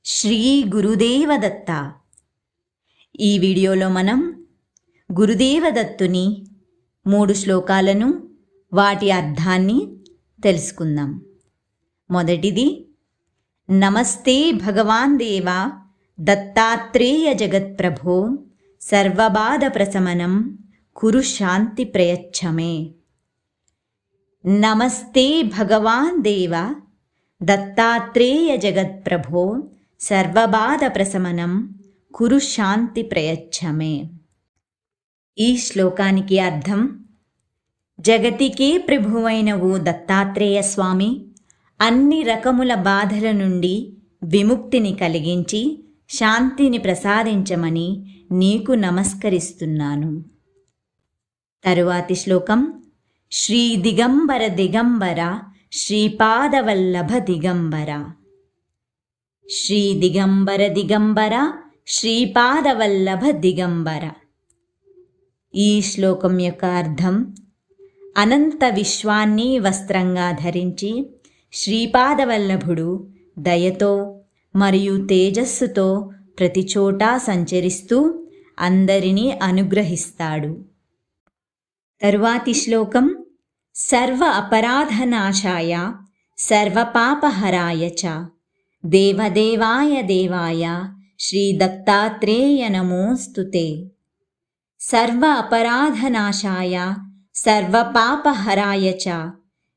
శ్రీ గురుదేవదత్త. ఈ వీడియోలో మనం గురుదేవదత్తుని 3 శ్లోకాలను వాటి అర్థాన్ని తెలుసుకుందాం. మొదటిది, నమస్తే భగవాన్ దేవా దత్తాత్రేయ జగత్ప్రభో సర్వబాధ ప్రశమనం కురు శాంతి ప్రయచ్చమే. నమస్తే భగవాన్ దేవా దత్తాత్రేయ జగత్ప్రభో సర్వబాధ ప్రశమనం కురు శాంతి ప్రయచ్చమే. ఈ శ్లోకానికి అర్థం, జగతికే ప్రభువైన ఓ దత్తాత్రేయ స్వామి, అన్ని రకముల బాధల నుండి విముక్తిని కలిగించి శాంతిని ప్రసాదించమని నీకు నమస్కరిస్తున్నాను. తరువాతి శ్లోకం, శ్రీ దిగంబర దిగంబర శ్రీపాదవల్లభ దిగంబర. శ్రీ దిగంబర దిగంబర శ్రీపాదవల్లభ దిగంబర. ఈ శ్లోకం యొక్క అర్థం, అనంత విశ్వాన్ని వస్త్రంగా ధరించి శ్రీపాదవల్లభుడు దయతో మరియు తేజస్సుతో ప్రతి చోటా సంచరిస్తూ అందరినీ అనుగ్రహిస్తాడు. తరువాతి శ్లోకం, సర్వ అపరాధనాశాయ సర్వపాపహరాయ చ దేవదేవాయ దేవాయ శ్రీ దత్తాత్రేయ నమోస్తుతే. సర్వ అపరాధనాశాయ సర్వపాపహరాయ చ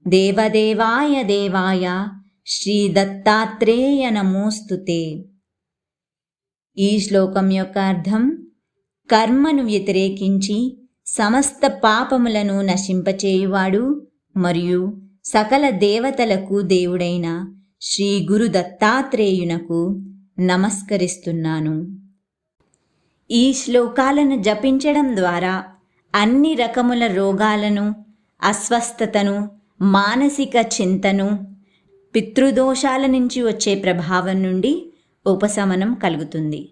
దేవదేవాయ దేవాయ శ్రీ దత్తాత్రేయ నమోస్తుతే. ఈ శ్లోకం యొక్క అర్థం, కర్మను వ్యతిరేకించి సమస్త పాపములను నశింపచేయువాడు మరియు సకల దేవతలకు దేవుడైన శ్రీ గురు దత్తాత్రేయునకు నమస్కరిస్తున్నాను. ఈ శ్లోకాలను జపించడం ద్వారా అన్ని రకముల రోగాలను, అస్వస్థతను, మానసిక చింతను, పితృదోషాల నుంచి వచ్చే ప్రభావం నుండి ఉపశమనం కలుగుతుంది.